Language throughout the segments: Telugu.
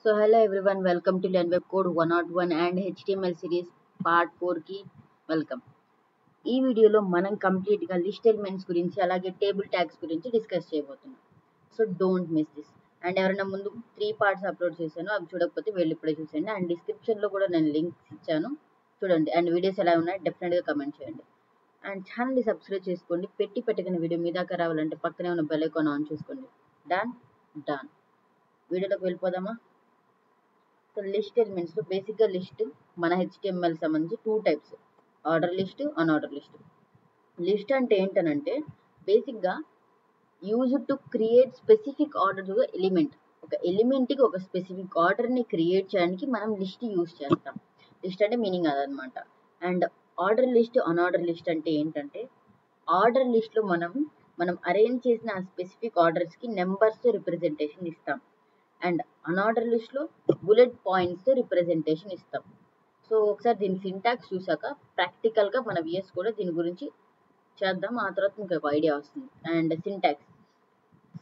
So hello everyone, welcome to Learn Web Code 101 and HTML series part 4 కి వెల్కమ్. ఈ వీడియోలో మనం కంప్లీట్ గా లిస్ట్ ఎలిమెంట్స్ గురించి అలాగే టేబుల్ ట్యాగ్స్ గురించి డిస్కస్ చేయబోతున్నాం. So don't miss this. And ఎవరైనా ముందు 3 పార్ట్స్ అప్లోడ్ చేశాను, అవి చూడకపోతే వెళ్ళి ఇప్పుడే చూసేయండి. అండ్ డిస్క్రిప్షన్ లో కూడా నేను లింక్స్ ఇచ్చాను, చూడండి. అండ్ వీడియోస్ ఎలా ఉన్నాయి డెఫినెట్ గా కమెంట్ చేయండి. అండ్ ఛానల్ ని సబ్స్క్రైబ్ చేసుకోండి. పెట్టిన వీడియో మీ దాకా రావాలంటే పక్కనే ఉన్న బెల్ ఐకాన్ ఆన్ చేసుకోండి. డన్. వీడియోలోకి వెళ్ళిపోదామా? సో లిస్ట్ ఎలిమెంట్స్ లో బేసిక్ గా లిస్ట్ మన HTML సంబంధించి 2 types, order list, unorder list. List అంటే ఏంటనంటే బేసిక్ గా use to create specific order to element. ఒక ఎలిమెంట్ కి ఒక స్పెసిఫిక్ ఆర్డర్ ని క్రియేట్ చేయడానికి మనం లిస్ట్ యూజ్ చేస్తాం. లిస్ట్ అంటే మీనింగ్ అదనమాట. And order list, unorder list అంటే ఏంటంటే ఆర్డర్ లిస్ట్ లో మనం అరేంజ్ చేసిన ఆ స్పెసిఫిక్ ఆర్డర్స్ కి నెంబర్స్ తో రిప్రజెంటేషన్ ఇస్తాం. అండ్ అన్ఆర్డర్ లిస్ట్ లో బుల్లెట్ పాయింట్స్ తో రిప్రజెంటేషన్ ఇస్తాం. సో ఒకసారి దీని సింటాక్స్ చూసాక ప్రాక్టికల్ గా మన విఎస్ కూడా దీని గురించి చేద్దాం, ఆ తర్వాత మీకు ఒక ఐడియా వస్తుంది. అండ్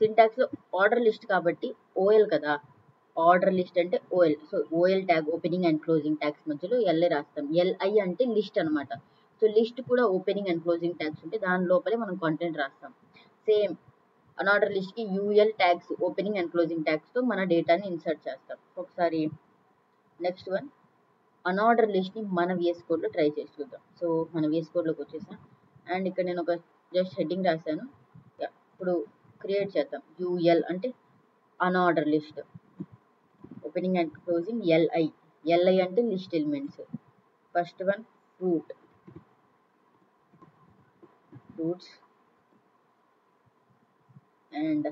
సింటాక్స్ లో ఆర్డర్ లిస్ట్ కాబట్టి ఓఎల్ కదా, ఆర్డర్ లిస్ట్ అంటే OL. So OL tag opening and closing tags మధ్యలో ఎల్ఐ రాస్తాం. ఎల్ఐ అంటే లిస్ట్ అనమాట. సో లిస్ట్ కూడా ఓపెనింగ్ అండ్ క్లోజింగ్ ట్యాగ్స్ ఉంటే దాని లోపలే మనం కంటెంట్ రాస్తాం. సేమ్ అన్ఆర్డర్ లిస్ట్ కి UL tags opening and closing tags తో మన డేటాని ఇన్సర్ట్ చేస్తాం. ఒకసారి నెక్స్ట్ వన్ అన్ఆర్డర్ లిస్ట్ ని మన విఎస్ కోడ్ లో ట్రై చేసి చూద్దాం. సో మన విఎస్ కోడ్ లోకి వచ్చేసాం. అండ్ ఇక్కడ నేను ఒక జస్ట్ హెడ్డింగ్ రాశాను. ఇప్పుడు క్రియేట్ చేద్దాం. యూఎల్ అంటే unordered list, opening and closing LI అంటే list elements. First one fruits and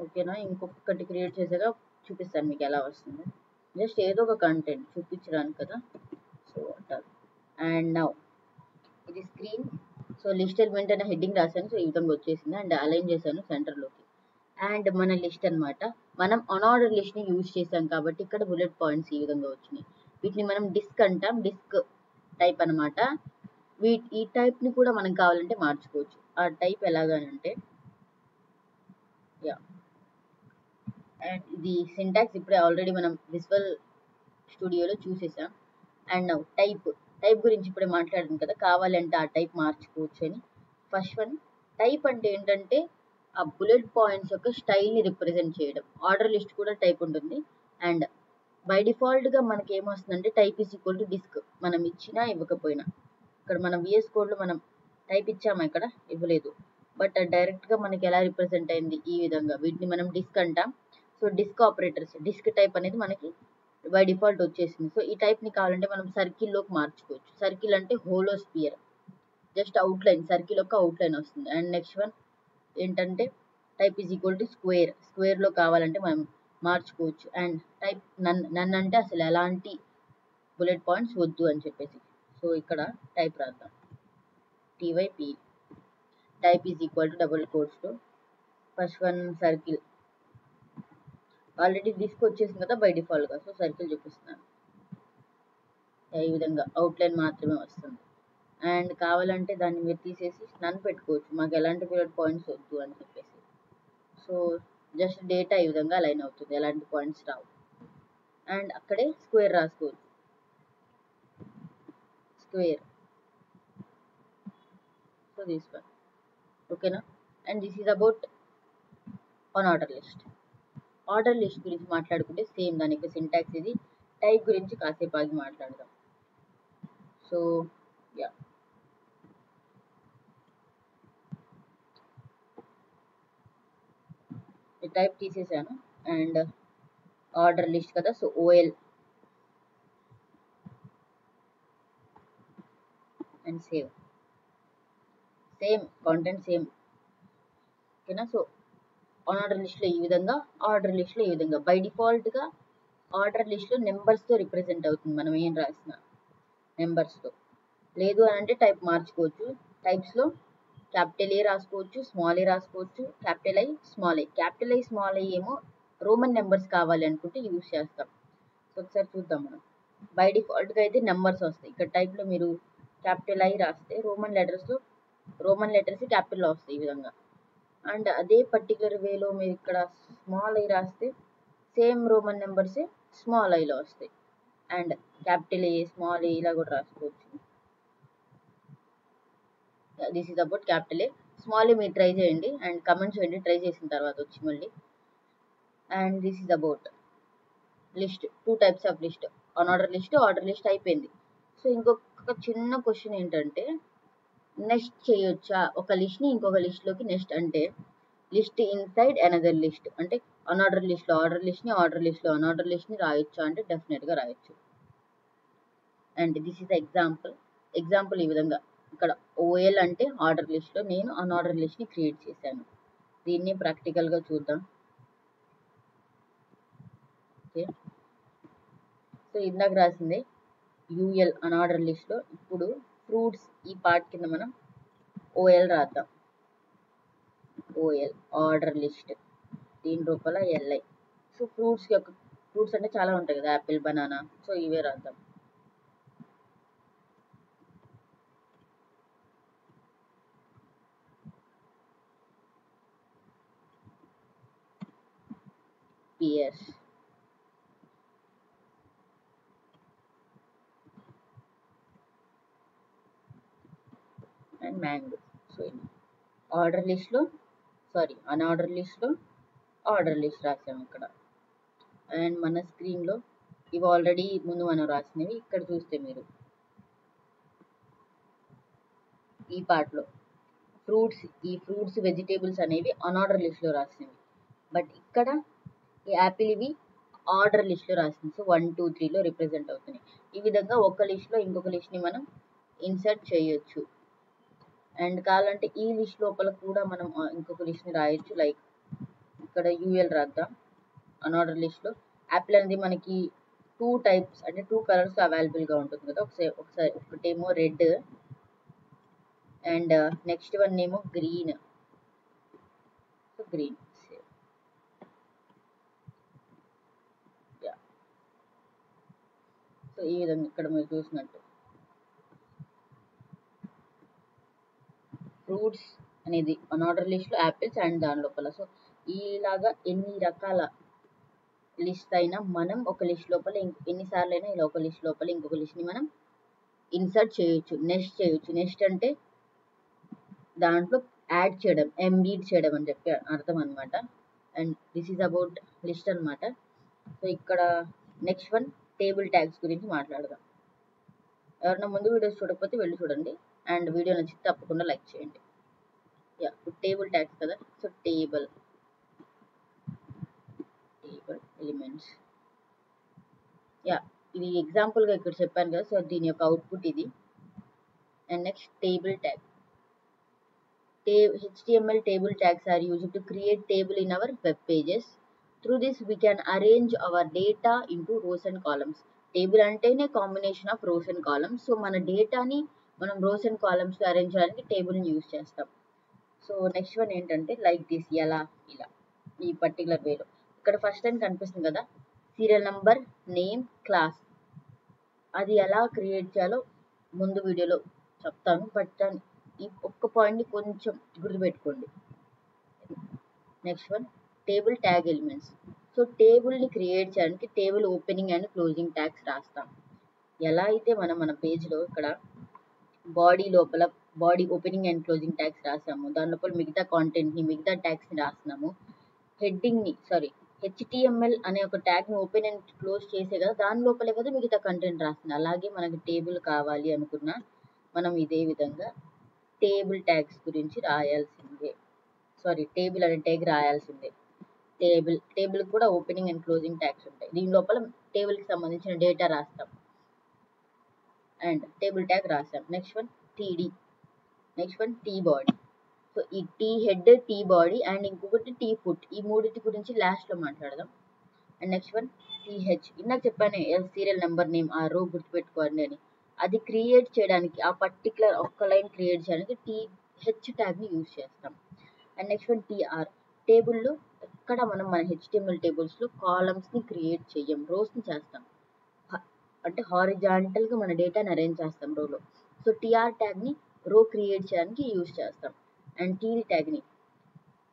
ఓకేనా. ఇంకొకటి క్రియేట్ చేసాక చూపిస్తాను మీకు ఎలా వస్తుంది. జస్ట్ ఏదో ఒక కంటెంట్ చూపించడానికి కదా. సో అంటారు. అండ్ నౌ ఇది స్క్రీన్. సో లిస్ట్ ఎలిమెంట్ అనే హెడ్డింగ్ రాశాను. సో ఈ విధంగా వచ్చేసింది. అండ్ అలైన్ చేశాను సెంటర్లోకి. అండ్ మన లిస్ట్ అనమాట. మనం అన్ఆర్డర్ లిస్ట్ ని యూజ్ చేసాం కాబట్టి ఇక్కడ బుల్లెట్ పాయింట్స్ ఈ విధంగా వచ్చినాయి. వీటిని మనం డిస్క్ అంటాం. డిస్క్ టైప్ అనమాట. ఈ టైప్ ని కూడా మనం కావాలంటే మార్చుకోవచ్చు. ఆ టైప్ ఎలాగనంటే అండ్ ఇది సింటాక్స్ ఇప్పుడే ఆల్రెడీ మనం విజువల్ స్టూడియోలో చూసేసాం. అండ్ నౌ టైప్ గురించి ఇప్పుడే మాట్లాడాను కదా, కావాలంటే ఆ టైప్ మార్చుకోవచ్చు అని. ఫస్ట్ వన్ టైప్ అంటే ఏంటంటే ఆ బుల్లెట్ పాయింట్స్ యొక్క స్టైల్ని రిప్రజెంట్ చేయడం. ఆర్డర్ లిస్ట్ కూడా టైప్ ఉంటుంది. అండ్ బై డిఫాల్ట్గా మనకి ఏమొస్తుందంటే type is equal to disc, మనం ఇచ్చినా ఇవ్వకపోయినా. ఇక్కడ మనం విఎస్ కోడ్లో మనం టైప్ ఇచ్చామా, ఇక్కడ ఇవ్వలేదు. బట్ డైరెక్ట్గా మనకి ఎలా రిప్రజెంట్ అయింది, ఈ విధంగా. వీటిని మనం డిస్క్ అంటాం. So disk operators, disk type అనేది మనకి బై డిఫాల్ట్ వచ్చేసింది. సో ఈ టైప్ని కావాలంటే మనం సర్కిల్లోకి మార్చుకోవచ్చు. సర్కిల్ అంటే హోలోస్పియర్, జస్ట్ అవుట్లైన్, సర్కిల్ యొక్క అవుట్లైన్ వస్తుంది. అండ్ నెక్స్ట్ వన్ ఏంటంటే టైప్ ఈజ్ ఈక్వల్ టు స్క్వేర్లో కావాలంటే మనం మార్చుకోవచ్చు. అండ్ టైప్ నన్ అంటే అసలు ఎలాంటి బుల్లెట్ పాయింట్స్ వద్దు అని చెప్పేసి. సో ఇక్కడ టైప్ రాద్దాం, TYP. Type is equal to double కోట్స్లో first one circle. Already disc వచ్చేసింది కదా బై డిఫాల్ట్గా. సో సర్కిల్ చూపిస్తున్నాను. ఈ విధంగా అవుట్లైన్ మాత్రమే వస్తుంది. అండ్ కావాలంటే దాన్ని మీరు తీసేసి నన్ను పెట్టుకోవచ్చు, మాకు ఎలాంటి బుల్లెట్ పాయింట్స్ వద్దు అని చెప్పేసి. సో జస్ట్ డేటా ఈ విధంగా లైన్ అవుతుంది, ఎలాంటి పాయింట్స్ రావు. అండ్ అక్కడే స్క్వేర్ రాసుకోవచ్చు, స్క్వేర్. So this one. ఓకేనా. And this is about unordered list. Order list గురించి మాట్లాడుకుంటే సేమ్ దానికి సింటాక్స్ ఇది. టైప్ గురించి కాసేపు ఆగి మాట్లాడదాం. సో యా, టైప్ తీసేసాను. అండ్ ఆర్డర్ లిస్ట్ కదా, so ఓఎల్ and same content same. ఓకేనా. సో అన్ఆర్డర్ లిస్ట్లో ఈ విధంగా, ఆర్డర్ లిస్ట్లో ఈ విధంగా. బై డిఫాల్ట్గా ఆర్డర్ లిస్ట్లో నెంబర్స్తో రిప్రజెంట్ అవుతుంది మనం ఏం రాసిన నెంబర్స్తో. లేదు అని అంటే టైప్ మార్చుకోవచ్చు. టైప్స్లో క్యాపిటల్ ఏ రాసుకోవచ్చు, స్మాల్ ఏ రాసుకోవచ్చు, capital I small I. Capital I small I ఏమో రోమన్ నెంబర్స్ కావాలి అనుకుంటే యూజ్ చేస్తాం. సో ఒకసారి చూద్దాం మనం. బై డిఫాల్ట్గా అయితే నెంబర్స్ వస్తాయి. ఇక్కడ టైప్లో మీరు క్యాపిటల్ ఐ రాస్తే రోమన్ లెటర్స్ క్యాపిటల్లో వస్తాయి ఈ విధంగా. అండ్ అదే పర్టికులర్ వేలో మీరు ఇక్కడ స్మాల్ ఐ రాస్తే సేమ్ రోమన్ నెంబర్సే స్మాల్ ఐలో వస్తాయి. And capital A small A ఇలా కూడా రాసుకోవచ్చు. This is about capital A. Small A మీరు ట్రై చేయండి అండ్ కమెంట్ చేయండి ట్రై చేసిన తర్వాత వచ్చి మళ్ళీ. And this is about list, 2 types of list, unorder list, order list అయిపోయింది. సో ఇంకొక చిన్న క్వశ్చన్ ఏంటంటే, నెక్స్ట్ చేయొచ్చా ఒక లిస్ట్ని ఇంకొక లిస్ట్లోకి? నెక్స్ట్ అంటే లిస్ట్ ఇన్సైడ్ అనదర్ లిస్ట్, అంటే అన్ఆర్డర్ లిస్ట్లో ఆర్డర్ లిస్ట్ని, ఆర్డర్ లిస్ట్లో అన్ఆర్డర్ లిస్ట్ని రాయొచ్చా అంటే డెఫినెట్గా రాయొచ్చు. అండ్ దిస్ ఈజ్ ఎగ్జాంపుల్ ఈ విధంగా. ఇక్కడ ఓఎల్ అంటే ఆర్డర్ లిస్ట్లో నేను అన్ఆర్డర్ లిస్ట్ని క్రియేట్ చేశాను. దీన్ని ప్రాక్టికల్గా చూద్దాం. ఓకే, సో ఇందాక రాసింది యూఎల్ అన్ఆర్డర్ లిస్ట్లో. ఇప్పుడు ఫ్రూట్స్ ఈ పార్ట్ కింద మనం ఓఎల్ రాద్దాం. ఓఎల్ ఆర్డర్ లిస్ట్, దీని రూపంలో ఎల్ఐ. సో ఫ్రూట్స్ అంటే చాలా ఉంటాయి కదా, యాపిల్, బనానా. సో ఇవే రాద్దాం. PS and mango. So order లిస్ట్లో అన్ఆర్డర్ లిస్ట్లో ఆర్డర్ లిస్ట్ రాసాము ఇక్కడ. అండ్ మన స్క్రీన్లో ఇవి ఆల్రెడీ ముందు మనం రాసినవి. ఇక్కడ చూస్తే మీరు ఈ పార్ట్లో ఫ్రూట్స్ వెజిటేబుల్స్ అనేవి అన్ఆర్డర్ లిస్ట్లో రాసినవి. బట్ ఇక్కడ ఈ యాపిల్ ఇవి ఆర్డర్ లిస్ట్లో రాసింది. సో 1, 2, 3లో రిప్రజెంట్ అవుతున్నాయి. ఈ విధంగా ఒక లిస్ట్లో ఇంకొక లిస్ట్ని మనం ఇన్సర్ట్ చేయొచ్చు. అండ్ కావాలంటే ఈ లిస్ట్ లోపల కూడా మనం ఇంకొక లిస్ట్ని రాయొచ్చు. లైక్ ఇక్కడ యూఎల్ రాద్దాం. అన్ఆర్డర్ లిస్ట్లో యాపిల్ అనేది మనకి 2 టైప్స్ అంటే 2 కలర్స్ అవైలబుల్గా ఉంటుంది కదా. ఒకటేమో రెడ్ అండ్ నెక్స్ట్ వన్ ఏమో గ్రీన్. So green. సో ఈ విధంగా ఇక్కడ మీరు చూసినట్టు ఫ్రూట్స్ అనేది అన్ఆర్డర్ లిస్ట్లో యాపిల్స్ అండ్ దాని లోపల. సో ఇలాగా ఎన్ని రకాల లిస్ట్ అయినా మనం ఒక లిస్ట్ లోపల ఎన్నిసార్లు అయినా ఇలా ఒక లిస్ట్ లోపల ఇంకొక లిస్ట్ని మనం ఇన్సర్ట్ చేయొచ్చు, నెక్స్ట్ చేయొచ్చు. నెక్స్ట్ అంటే దాంట్లో యాడ్ చేయడం, ఎంబీడ్ చేయడం అని చెప్పి అర్థం అనమాట. And this is about list అనమాట. సో ఇక్కడ నెక్స్ట్ వన్ టేబుల్ ట్యాగ్స్ గురించి మాట్లాడదాం. ఎవరైనా ముందు వీడియోస్ చూడకపోతే వెళ్ళి చూడండి అండ్ వీడియో నచ్చితే తప్పకుండా లైక్ చేయండి. టేబుల్ ట్యాగ్స్ కదా. So table elements. ఇది ఎగ్జాంపుల్గా ఇక్కడ చెప్పాను కదా. సో దీని యొక్క అవుట్పుట్ ఇది. And next table tag. HTML table tags are used to create table in our web pages. Through this we can arrange our data into rows and columns. Table అంటేనే combination of rows and columns. So మన డేటాని మనం రోస్ అండ్ కాలమ్స్లో అరేంజ్ చేయడానికి టేబుల్ని యూజ్ చేస్తాం. సో నెక్స్ట్ వన్ ఏంటంటే లైక్ దిస్, ఇలా ఈ పర్టికులర్ వేలో. ఇక్కడ ఫస్ట్ టైం కనిపిస్తుంది కదా సీరియల్ నంబర్, నేమ్, క్లాస్. అది ఎలా క్రియేట్ చేయాలో ముందు వీడియోలో చెప్తాను. బట్ ఈ ఒక్క పాయింట్ని కొంచెం గుర్తుపెట్టుకోండి. Next one table tag elements. So టేబుల్ని క్రియేట్ చేయడానికి table opening and closing tags రాస్తాం. ఎలా అయితే మనం మన పేజ్లో ఇక్కడ body opening and closing tags రాసాము, దాని లోపల మిగతా కాంటెంట్ని మిగతా ట్యాగ్స్ని రాస్తున్నాము. HTML అనే ఒక ట్యాగ్ని ఓపెన్ అండ్ క్లోజ్ చేసే కదా దాని లోపలే కదా మిగతా కంటెంట్ రాస్తుంది. అలాగే మనకి టేబుల్ కావాలి అనుకున్నా మనం ఇదే విధంగా టేబుల్ ట్యాగ్స్ గురించి రాయాల్సిందే. టేబుల్ అనే ట్యాగ్ రాయాల్సిందే. టేబుల్ కూడా ఓపెనింగ్ అండ్ క్లోజింగ్ ట్యాగ్స్ ఉంటాయి. దీని లోపల టేబుల్కి సంబంధించిన డేటా రాస్తాం అండ్ టేబుల్ ట్యాగ్ రాస్తాం. Next one TD, next one T body. So ఈ tea head, tea body and ఇంకొకటి టీ ఫుట్, ఈ మూడింటి గురించి లాస్ట్లో మాట్లాడదాం. And next one TH. ఇందాక చెప్పాను సీరియల్ నెంబర్ నేమ్ ఆ రో గుర్తుపెట్టుకోండి అని. అది క్రియేట్ చేయడానికి ఆ పర్టికులర్ ఒక్క లైన్ క్రియేట్ చేయడానికి టీహెచ్ ట్యాగ్ని యూజ్ చేస్తాం. అండ్ నెక్స్ట్ వన్ టీఆర్, టేబుల్లో ఎక్కడ మనం మన హెచ్టిఎంఎల్ టేబుల్స్లో కాలమ్స్ని క్రియేట్ చెయ్యం, రోస్ని చేస్తాం. అంటే హారిజాంటల్గా మన డేటాని అరేంజ్ చేస్తాం రోలో. సో టీఆర్ ట్యాగ్ని రో క్రియేట్ చేయడానికి యూజ్ చేస్తాం. అండ్ టీడీ ట్యాగ్ని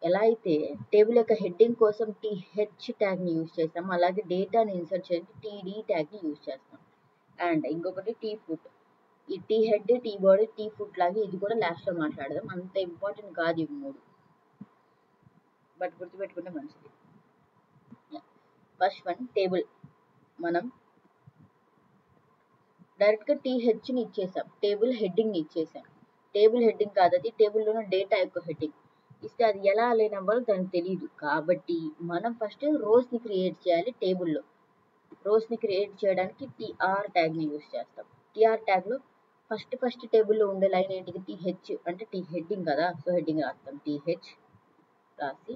ఎలా అయితే టేబుల్ యొక్క హెడ్డింగ్ కోసం టీహెచ్ ట్యాగ్ని యూజ్ చేస్తాం, అలాగే డేటాని ఇన్సర్ట్ చేయడానికి టీడీ ట్యాగ్ని యూజ్ చేస్తాం. అండ్ ఇంకొకటి టీ ఫుట్. ఈ tea head, tea body, tfoot లాగే ఇది కూడా లాస్ట్లో మాట్లాడదాం, అంత ఇంపార్టెంట్ కాదు ఇవి మూడు, బట్ గుర్తుపెట్టుకుంటే మంచిది. First one table. మనం డైరెక్ట్గా టీహెచ్ని ఇచ్చేసాం, టేబుల్ హెడ్డింగ్ని ఇచ్చేసాం. టేబుల్ హెడ్డింగ్ కాదు, అది టేబుల్లోనే డేటా యొక్క హెడ్డింగ్ ఇస్తే అది ఎలా అలైన్ అవ్వాలో దానికి తెలియదు. కాబట్టి మనం ఫస్ట్ రోస్ని క్రియేట్ చేయాలి టేబుల్లో. రోస్ని క్రియేట్ చేయడానికి టీఆర్ ట్యాగ్ని యూజ్ చేస్తాం. టీఆర్ ట్యాగ్లో ఫస్ట్ టేబుల్లో ఉండే లైన్ ఏంటిది? టీహెచ్, అంటే టీ హెడ్డింగ్ కదా, సో హెడ్డింగ్ రాస్తాం. టీహెచ్ రాసి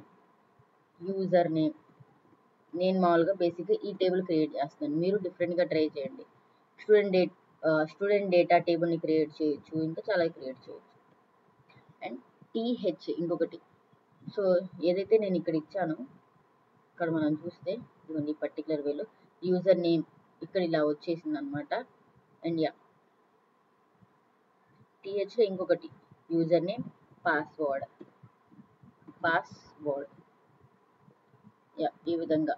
యూజర్ నేమ్. నేను మామూలుగా బేసిక్గా ఈ టేబుల్ క్రియేట్ చేస్తాను, మీరు డిఫరెంట్గా ట్రై చేయండి. స్టూడెంట్ డేటా టేబుల్ని క్రియేట్ చేయొచ్చు, ఇంకా చాలా క్రియేట్ చేయొచ్చు. అండ్ టీహెచ్ ఇంకొకటి. సో ఏదైతే నేను ఇక్కడ ఇచ్చానో ఇక్కడ మనం చూస్తే ఇదిగోండి ఈ పర్టికులర్ వేలో యూజర్ నేమ్ ఇక్కడ ఇలా వచ్చేసింది అనమాట. అండ్ యా టీహెచ్లో ఇంకొకటి యూజర్ నేమ్, పాస్వర్డ్. యా ఈ విధంగా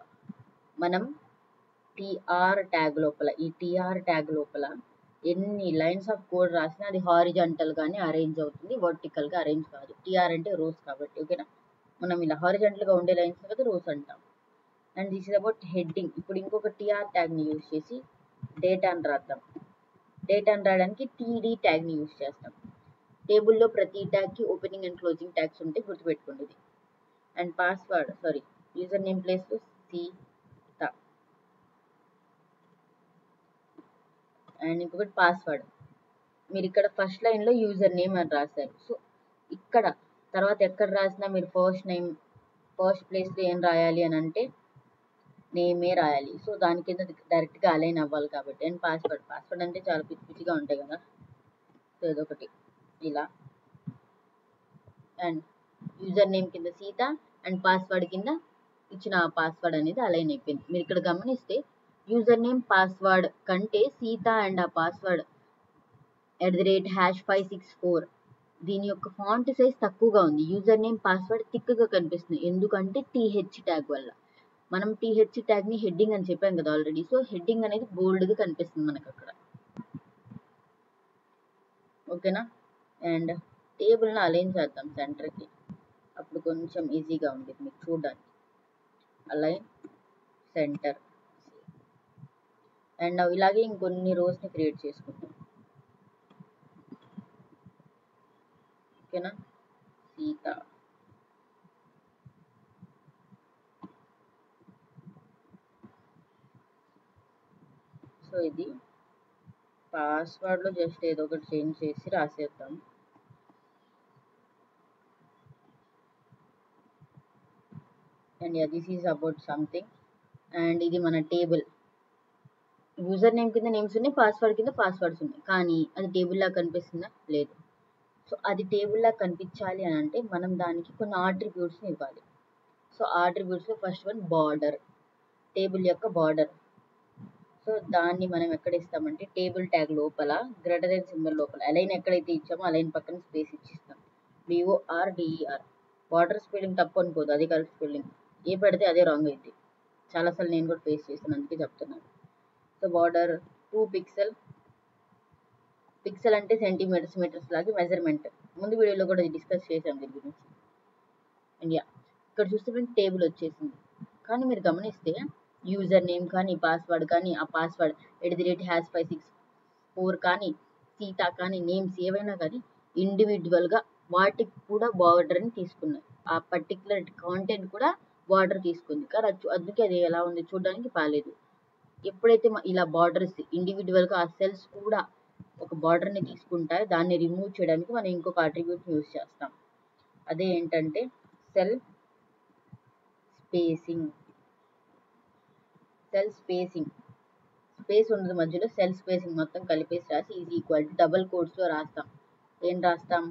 మనం టీఆర్ ట్యాగ్ లోపల, ఈ టీఆర్ ట్యాగ్ లోపల ఎన్ని లైన్స్ ఆఫ్ కోడ్ రాసినా అది హారిజాంటల్ గానే అరేంజ్ అవుతుంది, వర్టికల్ గా అరేంజ్ కాదు. టీఆర్ అంటే రోస్ కాబట్టి, ఓకేనా. మనం ఇలా హారిజాంటల్ గా ఉండే లైన్స్ కదా రోస్ అంటాం. And this is about heading. ఇప్పుడు ఇంకొక టీఆర్ ట్యాగ్ ని యూజ్ చేసి డేటాని రాద్దాం. డేటాని రాయడానికి టీడీ ట్యాగ్ ని యూజ్ చేస్తాం. టేబుల్లో ప్రతి ట్యాగ్ కి ఓపెనింగ్ అండ్ క్లోజింగ్ ట్యాగ్స్ ఉంటే గుర్తుపెట్టుకోండి ఇది. And password user name place లో సీత. అండ్ ఇంకొకటి పాస్వర్డ్. మీరు ఇక్కడ ఫస్ట్ లైన్ లో యూజర్ నేమ్ అని రాశారు, సో ఇక్కడ తర్వాత ఎక్కడ రాసినా మీరు ఫస్ట్ ప్లేస్ లో ఏం రాయాలి అని అంటే నేమే రాయాలి. సో దాని కింద డైరెక్ట్ గా అలైన్ అవ్వాలి కాబట్టి. అండ్ పాస్వర్డ్ అంటే చాలా పిచ్చిగా ఉంటాయి కదా, సో ఇదొకటి ఇలా. అండ్ యూజర్ నేమ్ కింద సీత అండ్ పాస్వర్డ్ కింద ఇచ్చిన పాస్వర్డ్ అనేది అలైన్ అయిపోయింది. మీరు ఇక్కడ గమనిస్తే యూజర్ నేమ్ పాస్వర్డ్ కంటే సీత అండ్ ఆ పాస్వర్డ్ @564 దీని యొక్క ఫాంట్ సైజ్ తక్కువగా ఉంది. యూజర్ నేమ్ పాస్వర్డ్ థిక్గా కనిపిస్తుంది, ఎందుకంటే టీహెచ్ ట్యాగ్ వల్ల. మనం టీహెచ్ ట్యాగ్ ని హెడ్డింగ్ అని చెప్పాం కదా ఆల్రెడీ, సో హెడ్డింగ్ అనేది బోల్డ్ గా కనిపిస్తుంది మనకు అక్కడ, ఓకేనా. అండ్ టేబుల్ ని అలైన్ చేద్దాం సెంటర్ కి, అప్పుడు కొంచెం ఈజీగా ఉంటుంది మీకు చూడడానికి. Align centre. అండ్ ఇలాగే ఇంకొన్ని రోస్ ని క్రియేట్ చేసుకుంటాం, ఓకేనా. సీత. సో ఇది పాస్వర్డ్ లో జస్ట్ ఏదో ఒకటి చేంజ్ చేసి రాసేద్దాం. And this is about something. And ఇది మన టేబుల్. యూజర్ నేమ్ కింద నేమ్స్ ఉన్నాయి, పాస్వర్డ్ కింద పాస్వర్డ్స్ ఉన్నాయి, కానీ అది టేబుల్ లా కనిపిస్తుందా? లేదు. సో అది టేబుల్ లా కనిపించాలి అని అంటే మనం దానికి కొన్ని ఆట్రిబ్యూట్స్ని ఇవ్వాలి. సో ఆట్రిబ్యూట్స్లో ఫస్ట్ వన్ బార్డర్, టేబుల్ యొక్క బార్డర్. సో దాన్ని మనం ఎక్కడ ఇస్తామంటే టేబుల్ ట్యాగ్ లోపల గ్రేటర్ దెన్ సింబల్ లోపల అలైన్ ఎక్కడైతే ఇచ్చామో అలైన్ పక్కన స్పేస్ ఇచ్చిస్తాం. BORDER. బార్డర్ స్పెల్లింగ్ తప్పు అనుకోదు, అది కరెక్ట్ స్పెల్లింగ్. ఏ పెడితే అదే రాంగ్ అయింది, చాలాసార్లు నేను కూడా ఫేస్ చేస్తాను, అందుకే చెప్తున్నాను. So border 2 pixel. పిక్సెల్ అంటే సెంటీమీటర్స్, మీటర్స్ లాగా మెజర్మెంట్. ముందు వీడియోలో కూడా డిస్కస్ చేసాం దీని గురించి. అండ్ యా ఇక్కడ చూస్తే మీకు టేబుల్ వచ్చేసింది. కానీ మీరు గమనిస్తే యూజర్ నేమ్ కానీ పాస్వర్డ్ కానీ ఆ పాస్వర్డ్ @564 కానీ సీత కానీ నేమ్స్ ఏవైనా కానీ ఇండివిజువల్గా వాటికి కూడా బార్డర్ని తీసుకున్నాయి. ఆ పర్టికులర్ కాంటెంట్ కూడా బార్డర్ తీసుకుంది, కానీ అందుకే అది ఎలా ఉంది చూడడానికి బాగాలేదు. ఎప్పుడైతే ఇలా బార్డర్స్ ఇండివిజువల్గా ఆ సెల్స్ కూడా ఒక బార్డర్ని తీసుకుంటాయో దాన్ని రిమూవ్ చేయడానికి మనం ఇంకొక అట్రిబ్యూట్ని యూజ్ చేస్తాం. అదే ఏంటంటే సెల్ స్పేసింగ్. స్పేస్ ఉండదు మధ్యలో, సెల్ స్పేసింగ్ మొత్తం కలిపేసి రాసి ఈజ్ ఈక్వల్ టు డబల్ కోట్స్లో రాస్తాం. ఏం రాస్తాం?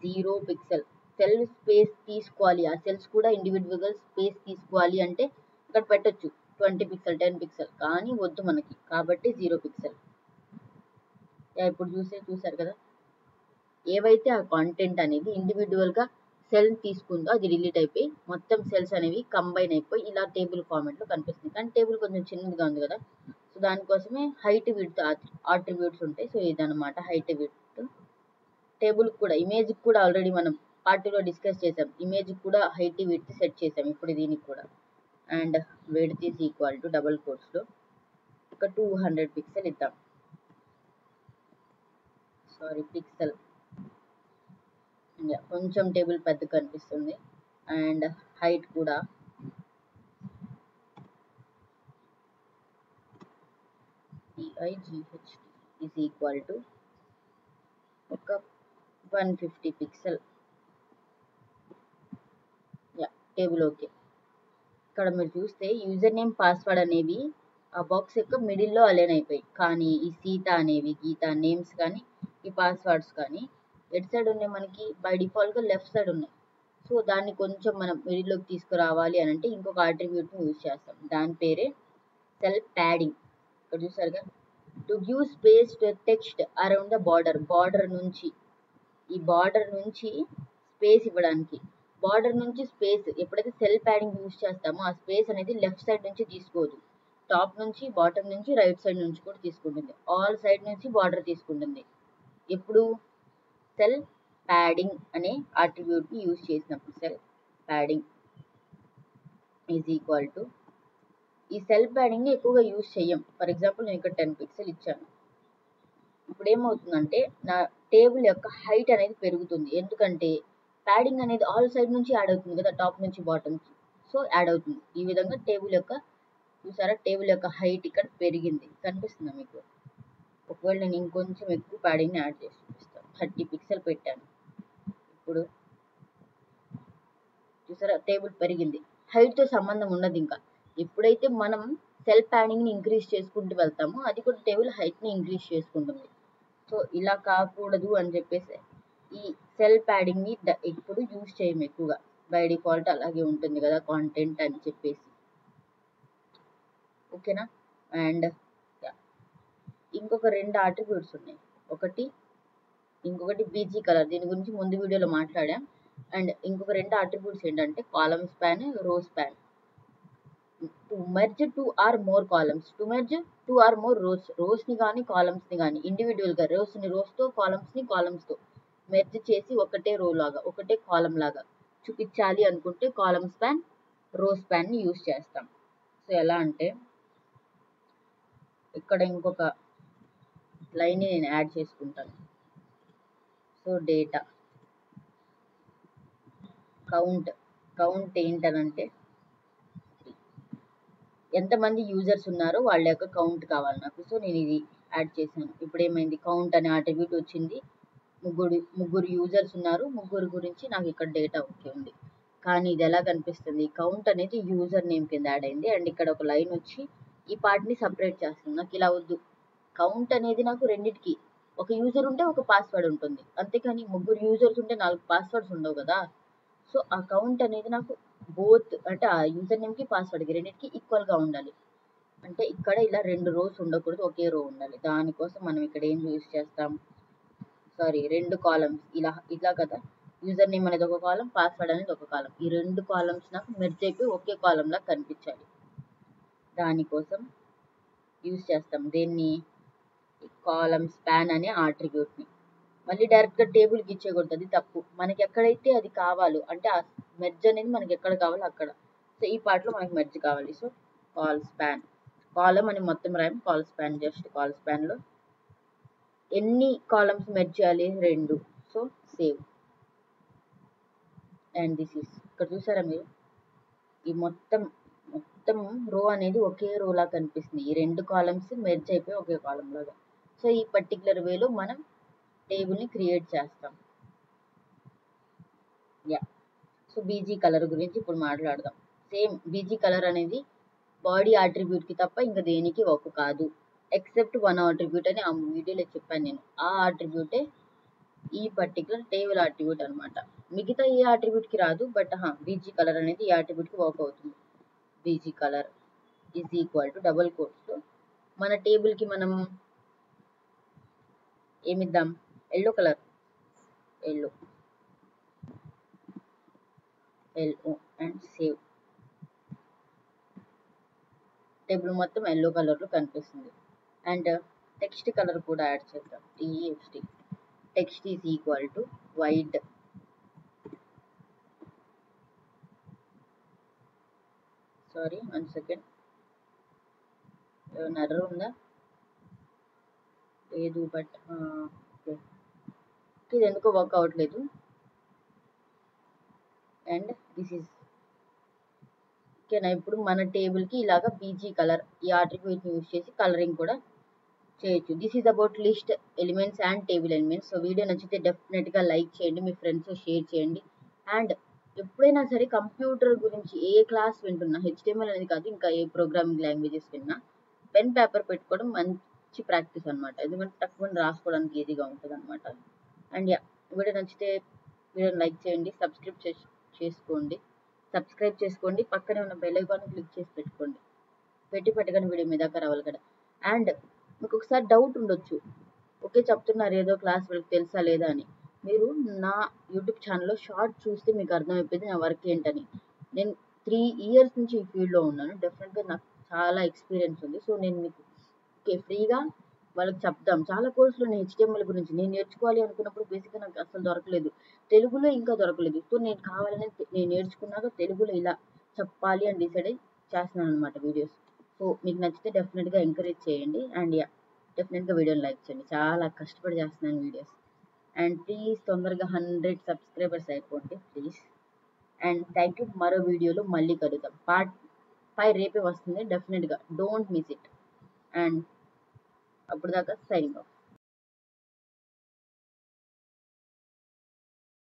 0 పిక్సెల్. సెల్ స్పేస్ తీసుకోవాలి, ఆ సెల్స్ కూడా ఇండివిజువల్గా స్పేస్ తీసుకోవాలి అంటే ఇక్కడ పెట్టొచ్చు 20 పిక్సెల్ 10 పిక్సెల్, కానీ వద్దు మనకి, కాబట్టి 0 పిక్సెల్. ఇప్పుడు చూసారు కదా, ఏవైతే ఆ కాంటెంట్ అనేది ఇండివిజువల్గా సెల్ తీసుకుందో అది డిలీట్ అయిపోయి మొత్తం సెల్స్ అనేవి కంబైన్ అయిపోయి ఇలా టేబుల్ ఫార్మాట్లో కనిపిస్తుంది. కానీ టేబుల్ కొంచెం చిన్నదిగా ఉంది కదా, సో దానికోసమే హైట్ విడ్త్ ఆట్రిబ్యూట్స్ ఉంటాయి. సో ఇదన్నమాట హైట్ విడ్త్. టేబుల్ కూడా ఇమేజ్ కూడా ఆల్రెడీ మనం పార్ట్ 2లో డిస్కస్ చేసాం, ఇమేజ్ కూడా హైట్ విడ్త్ సెట్ చేసాం. ఇప్పుడు దీనికి కూడా and width is equal to double కోట్స్లో ఒక 200 పిక్సెల్ ఇద్దాం. సారీ పిక్సెల్, కొంచెం టేబుల్ పెద్ద కనిపిస్తుంది. అండ్ హైట్ కూడా EIGHT ఈజ్ ఈక్వల్ టు ఒక 150 పిక్సెల్. Table okay. ఇక్కడ మీరు చూస్తే యూజర్ నేమ్ పాస్వర్డ్ అనేవి ఆ బాక్స్ యొక్క మిడిల్లో అలైన్ అయిపోయి, కానీ ఈ సీత అనేవి గీత నేమ్స్ కానీ ఈ పాస్వర్డ్స్ కానీ ఎట్ సైడ్ ఉన్నాయి, మనకి బై డిఫాల్ట్గా లెఫ్ట్ సైడ్ ఉన్నాయి. సో దాన్ని కొంచెం మనం మిడిల్లోకి తీసుకురావాలి అని అంటే ఇంకొక ఆట్రిబ్యూట్ని యూజ్ చేస్తాం, దాని పేరే సెల్ ప్యాడింగ్. ఇక్కడ చూసారుగా, to give space to text around the border నుంచి, ఈ బార్డర్ నుంచి స్పేస్ ఇవ్వడానికి. బార్డర్ నుంచి స్పేస్ ఎప్పుడైతే సెల్ ప్యాడింగ్ యూజ్ చేస్తామో ఆ స్పేస్ అనేది లెఫ్ట్ సైడ్ నుంచి తీసుకోదు, టాప్ నుంచి బాటమ్ నుంచి రైట్ సైడ్ నుంచి కూడా తీసుకుంటుంది, ఆల్ సైడ్ నుంచి బార్డర్ తీసుకుంటుంది. ఎప్పుడు సెల్ ప్యాడింగ్ అనే ఆట్రిబ్యూట్ని యూజ్ చేసినప్పుడు cell padding is equal to, ఈ సెల్ ప్యాడింగ్ని ఎక్కువగా యూజ్ చేయం. ఫర్ ఎగ్జాంపుల్ నేను ఇక్కడ 10 పిక్సెల్ ఇచ్చాను. ఇప్పుడు ఏమవుతుందంటే నా టేబుల్ యొక్క హైట్ అనేది పెరుగుతుంది, ఎందుకంటే ప్యాడింగ్ అనేది ఆల్ సైడ్ నుంచి యాడ్ అవుతుంది కదా, టాప్ నుంచి బాటమ్కి, సో యాడ్ అవుతుంది. ఈ విధంగా టేబుల్ యొక్క చూసారా, టేబుల్ యొక్క హైట్ ఇక్కడ పెరిగింది, కనిపిస్తుందా మీకు? ఒకవేళ నేను ఇంకొంచెం ఎక్కువ ప్యాడింగ్ని యాడ్ చేసి చూపిస్తాను. 30 పిక్సెల్ పెట్టాను. ఇప్పుడు చూసారా, టేబుల్ పెరిగింది, హైట్తో సంబంధం ఉన్నది. ఇంకా ఎప్పుడైతే మనం సెల్ ప్యాడింగ్ని ఇంక్రీజ్ చేసుకుంటూ వెళ్తామో అది కూడా టేబుల్ హైట్ని ఇంక్రీజ్ చేసుకుంటుంది. సో ఇలా కాకూడదు అని చెప్పేసి ఈ సెల్ ప్యాడింగ్ని ఇప్పుడు యూజ్ చేయము ఎక్కువగా, బై డిఫాల్ట్ అలాగే ఉంటుంది కదా కాంటెంట్ అని చెప్పేసి. ఓకేనా? అండ్ ఇంకొక 2 ఆట్రిబ్యూట్స్ ఉన్నాయి, ఇంకొకటి బీజీ కలర్, దీని గురించి ముందు వీడియోలో మాట్లాడాం. అండ్ ఇంకొక 2 ఆట్రిబ్యూట్స్ ఏంటంటే కాలమ్ స్పాన్, రో span. To merge 2 or more columns, to merge 2 or more రోస్ని కానీ కాలమ్స్ని కానీ ఇండివిజువల్గా రోస్తో కాలమ్స్తో మెర్జ్ చేసి ఒకటే రో లాగా ఒకటే కాలం లాగా చూపించాలి అనుకుంటే కాలమ్ స్పాన్, రో స్పాన్ని యూజ్ చేస్తాం. సో ఎలా అంటే ఇక్కడ ఇంకొక లైన్ని నేను యాడ్ చేసుకుంటాను. సో డేటా కౌంట్ ఏంటనంటే ఎంతమంది యూజర్స్ ఉన్నారో వాళ్ళ యొక్క కౌంట్ కావాలి నాకు. సో నేను ఇది యాడ్ చేశాను. ఇప్పుడు ఏమైంది, కౌంట్ అనే ఆట్రిబ్యూట్ వచ్చింది. ముగ్గురు యూజర్స్ ఉన్నారు, ముగ్గురు గురించి నాకు ఇక్కడ డేటా ఓకే ఉంది. కానీ ఇది ఎలా కనిపిస్తుంది, కౌంట్ అనేది యూజర్ నేమ్ కింద యాడ్ అయింది. అండ్ ఇక్కడ ఒక లైన్ వచ్చి ఈ పార్ట్ని సపరేట్ చేస్తుంది. నాకు ఇలా వద్దు, కౌంట్ అనేది నాకు రెండిటికి, ఒక యూజర్ ఉంటే ఒక పాస్వర్డ్ ఉంటుంది, అంతేకాని ముగ్గురు యూజర్స్ ఉంటే 4 పాస్వర్డ్స్ ఉండవు కదా. సో ఆ కౌంట్ అనేది నాకు బోత్ అంటే ఆ యూజర్ నేమ్కి పాస్వర్డ్కి రెండింటికి ఈక్వల్గా ఉండాలి. అంటే ఇక్కడ ఇలా 2 రోస్ ఉండకూడదు, ఒకే రో ఉండాలి. దానికోసం మనం ఇక్కడ ఏం యూజ్ చేస్తాం, 2 కాలమ్స్ ఇలా కదా, యూజర్ నేమ్ అనేది ఒక కాలం, పాస్వర్డ్ అనేది ఒక కాలం, ఈ 2 కాలమ్స్ నాకు మెర్జ్ అయిపోయి ఒకే కాలంలా కనిపించాలి. దానికోసం యూజ్ చేస్తాం దేన్ని, కాలమ్ స్పాన్ అనే ఆట్రిబ్యూట్ని. మళ్ళీ డైరెక్ట్గా టేబుల్కి ఇచ్చేయకూడదు, అది తప్పు. మనకి ఎక్కడైతే అది కావాలో అంటే ఆ మెర్జ్ అనేది మనకి ఎక్కడ కావాలో అక్కడ. సో ఈ పార్ట్లో మనకి మెర్జ్ కావాలి. సో కాల్ స్పాన్, కాలం అని మొత్తం రాయం, కాల్ స్పాన్ జస్ట్ కాల్ స్పాన్లో ఎన్ని కాలమ్స్ మెర్జ్ చేయాలి, 2. So save. And this is ఇక్కడ చూసారా మీరు, ఈ మొత్తం రో అనేది ఒకే రోలా కనిపిస్తుంది, ఈ 2 కాలమ్స్ మెర్జ్ అయిపోయి ఒకే కాలం లాగా. సో ఈ పర్టికులర్ వేలో మనం టేబుల్ని క్రియేట్ చేస్తాం. సో బీజీ కలర్ గురించి ఇప్పుడు మాట్లాడదాం. సేమ్ బీజీ కలర్ అనేది బాడీ ఆట్రిబ్యూట్కి తప్ప ఇంకా దేనికి ఒక కాదు, ఎక్సెప్ట్ 1 ఆట్రిబ్యూట్ అని ఆ వీడియోలో చెప్పాను నేను. ఆ ఆట్రిబ్యూటే ఈ పర్టికులర్ టేబుల్ ఆట్రిబ్యూట్ అనమాట. మిగతా ఏ ఆట్రిబ్యూట్కి రాదు, బట్ బీజీ కలర్ అనేది ఈ ఆట్రిబ్యూట్కి వర్క్ అవుతుంది. BG colour is equal to double కోట్స్లో మన టేబుల్కి మనం ఏమిద్దాం, yellow colour, yellow and save. Table మొత్తం ఎల్లో కలర్లో కనిపిస్తుంది. అండ్ టెక్స్ట్ కలర్ కూడా యాడ్ చేద్దాం. TXT text is equal to white. Sorry, 1 second, ఏమైనా ఎర్రర్ ఉందా? లేదు, బట్ ఇది ఎందుకో వర్క్ అవ్వట్లేదు. అండ్ దిస్ ఈజ్ ఓకేనా. ఇప్పుడు మన టేబుల్కి ఇలాగా బీజీ కలర్ ఈ ఆట్రిబ్యూట్ని యూజ్ చేసి కలరింగ్ కూడా చేయొచ్చు. This is about list elements and table elements. So video నచ్చితే డెఫినెట్గా లైక్ చేయండి, మీ ఫ్రెండ్స్ షేర్ చేయండి. అండ్ ఎప్పుడైనా సరే కంప్యూటర్ గురించి ఏ క్లాస్ వింటున్నా, HTML అనేది కాదు, ఇంకా ఏ ప్రోగ్రామింగ్ లాంగ్వేజెస్ విన్నా పెన్ పేపర్ పెట్టుకోవడం మంచి ప్రాక్టీస్ అనమాట. ఎందుకంటే తక్కువ రాసుకోవడానికి ఈజీగా ఉంటుంది అనమాట. అండ్ వీడియో నచ్చితే వీడియోని లైక్ చేయండి, చేసుకోండి, సబ్స్క్రైబ్ చేసుకోండి, పక్కనే ఉన్న బెల్ ఐకాన్ క్లిక్ చేసి పెట్టుకోండి. పెట్టగానే వీడియో మీ దాకా రావాలి కదా. అండ్ మీకు ఒకసారి డౌట్ ఉండొచ్చు, ఓకే చెప్తున్నారు ఏదో క్లాస్ వీళ్ళకి తెలుసా లేదా అని. మీరు నా యూట్యూబ్ ఛానల్లో షార్ట్ చూస్తే మీకు అర్థమైపోయింది నా వర్క్ ఏంటని. నేను 3 years నుంచి ఈ ఫీల్డ్లో ఉన్నాను. డెఫినెట్గా నాకు చాలా ఎక్స్పీరియన్స్ ఉంది. సో నేను మీకు ఫ్రీగా వాళ్ళకి చెప్దాం. చాలా కోర్సులు నేను HTML గురించి నేను నేర్చుకోవాలి అనుకున్నప్పుడు బేసిక్గా నాకు అసలు దొరకలేదు, తెలుగులో ఇంకా దొరకలేదు. సో నేను కావాలని నేను నేర్చుకున్నాక తెలుగులో ఇలా చెప్పాలి అని డిసైడ్ అయ్యి చేస్తున్నాను అనమాట వీడియోస్. సో మీకు నచ్చితే డెఫినెట్గా ఎంకరేజ్ చేయండి. అండ్ డెఫినెట్గా వీడియోని లైక్ చేయండి. చాలా కష్టపడి చేస్తున్నాను వీడియోస్. అండ్ ప్లీజ్ తొందరగా 100 సబ్స్క్రైబర్స్ అయిపోండి ప్లీజ్. And thank you. మరో వీడియోలో మళ్ళీ కలుద్దాం. పార్ట్ 5 రేపే వస్తుంది, డెఫినెట్గా డోంట్ మిస్ ఇట్. అండ్ అప్పుడు దాకా సైనింగ్ ఆఫ్.